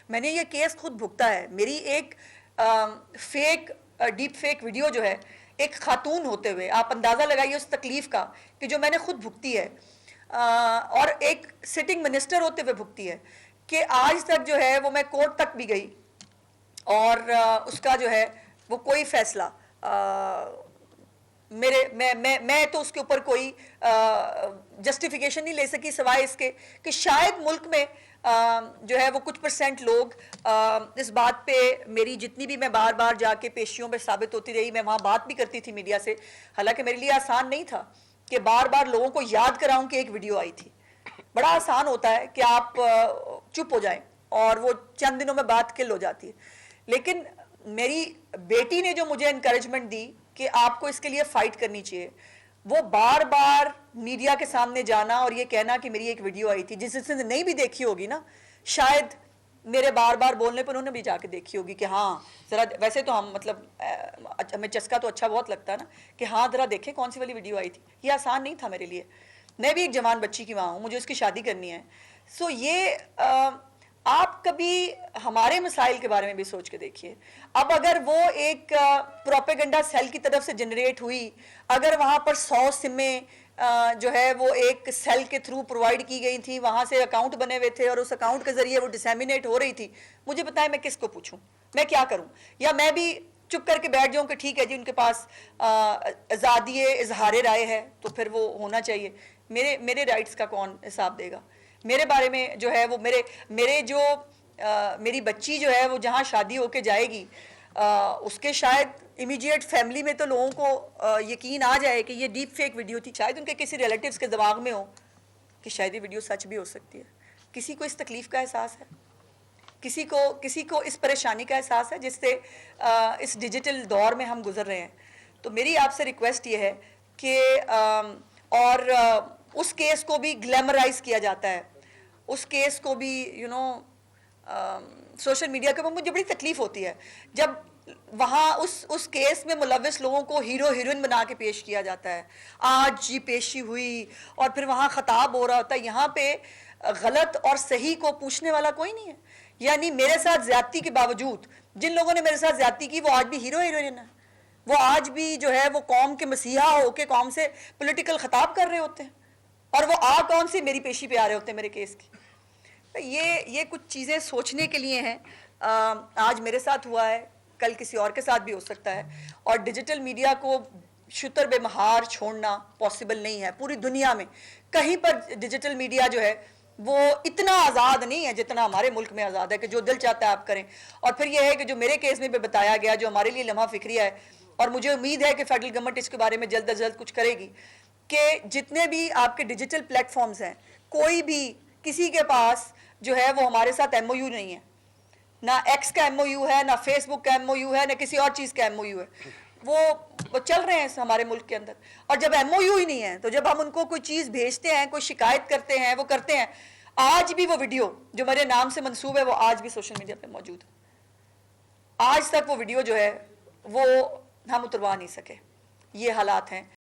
मैंने ये केस खुद भुगता है। मेरी एक डीप फेक वीडियो जो है एक खातून होते हुए, आप अंदाज़ा लगाइए उस तकलीफ़ का कि जो मैंने खुद भुगती है, और एक सिटिंग मिनिस्टर होते हुए भुगती है, कि आज तक जो है वो मैं कोर्ट तक भी गई और उसका जो है वो कोई फैसला मैं तो उसके ऊपर कोई जस्टिफिकेशन नहीं ले सकी, सिवाय इसके कि शायद मुल्क में जो है वो कुछ % लोग इस बात पे, मेरी जितनी भी मैं बार बार जाके पेशियों में साबित होती रही, मैं वहाँ बात भी करती थी मीडिया से, हालांकि मेरे लिए आसान नहीं था कि बार बार लोगों को याद कराऊं कि एक वीडियो आई थी। बड़ा आसान होता है कि आप चुप हो जाएं और वो चंद दिनों में बात किल हो जाती है, लेकिन मेरी बेटी ने जो मुझे इनकरेजमेंट दी कि आपको इसके लिए फाइट करनी चाहिए, वो बार बार मीडिया के सामने जाना और ये कहना कि मेरी एक वीडियो आई थी, जिसने नहीं भी देखी होगी ना, शायद मेरे बार बार बोलने पर उन्होंने भी जाके देखी होगी कि हाँ ज़रा, वैसे तो हम मतलब हमें चस्का तो अच्छा बहुत लगता है ना कि हाँ ज़रा देखें कौन सी वाली वीडियो आई थी। ये आसान नहीं था मेरे लिए, मैं भी एक जवान बच्ची की माँ हूँ, मुझे उसकी शादी करनी है। सो ये आप कभी हमारे मसाइल के बारे में भी सोच के देखिए। अब अगर वो एक प्रोपेगेंडा सेल की तरफ से जनरेट हुई, अगर वहाँ पर 100 सिमें जो है वो एक सेल के थ्रू प्रोवाइड की गई थी, वहाँ से अकाउंट बने हुए थे और उस अकाउंट के ज़रिए वो डिसेमिनेट हो रही थी, मुझे बताएं मैं किसको पूछूं, मैं क्या करूं? या मैं भी चुप करके बैठ जाऊं कि ठीक है जी उनके पास आज़ादी इजहार राय है तो फिर वो होना चाहिए, मेरे राइट्स का कौन हिसाब देगा? मेरे बारे में जो है वो मेरी बच्ची जो है वो जहाँ शादी होके जाएगी, उसके शायद इमीडिएट फैमिली में तो लोगों को यकीन आ जाए कि ये डीप फेक वीडियो थी, शायद उनके किसी रिलेटिव्स के दिमाग में हो कि शायद ये वीडियो सच भी हो सकती है। किसी को इस तकलीफ़ का एहसास है, किसी को इस परेशानी का एहसास है जिससे इस डिजिटल दौर में हम गुजर रहे हैं। तो मेरी आपसे रिक्वेस्ट ये है कि उस केस को भी ग्लैमराइज किया जाता है, उस केस को भी सोशल मीडिया के ऊपर मुझे बड़ी तकलीफ होती है जब वहाँ उस केस में मुलविस लोगों को हीरो हीरोइन बना के पेश किया जाता है। आज ये पेशी हुई और फिर वहाँ खताब हो रहा होता है, यहाँ पे गलत और सही को पूछने वाला कोई नहीं है। यानी मेरे साथ ज्यादती के बावजूद जिन लोगों ने मेरे साथ ज्यादती की वो आज भी हीरो हीरोइन है, वो आज भी जो है वो कौम के मसीहा होके कौम से पॉलिटिकल खताब कर रहे होते हैं और वो कौन सी मेरी पेशी पे आ रहे होते हैं मेरे केस की। तो ये कुछ चीज़ें सोचने के लिए हैं। आज मेरे साथ हुआ है, कल किसी और के साथ भी हो सकता है, और डिजिटल मीडिया को शुतर बेमहार छोड़ना पॉसिबल नहीं है। पूरी दुनिया में कहीं पर डिजिटल मीडिया जो है वो इतना आज़ाद नहीं है जितना हमारे मुल्क में आज़ाद है कि जो दिल चाहता है आप करें। और फिर यह है कि जो मेरे केस में भी बताया गया, जो हमारे लिए लम्हा फिक्रिया है, और मुझे उम्मीद है कि फेडरल गवर्नमेंट इसके बारे में जल्द अज जल्द कुछ करेगी, कि जितने भी आपके डिजिटल प्लेटफॉर्म्स हैं, कोई भी किसी के पास जो है वो हमारे साथ MOU नहीं है, ना एक्स का MOU है, ना फेसबुक का MOU है, ना किसी और चीज़ का MOU है। वो चल रहे हैं हमारे मुल्क के अंदर, और जब MOU ही नहीं है तो जब हम उनको कोई चीज़ भेजते हैं, कोई शिकायत करते हैं, वो करते हैं। आज भी वो वीडियो जो मेरे नाम से मंसूब है वो आज भी सोशल मीडिया पे मौजूद है। आज तक वो वीडियो जो है वो हम उतरवा नहीं सके। ये हालात हैं।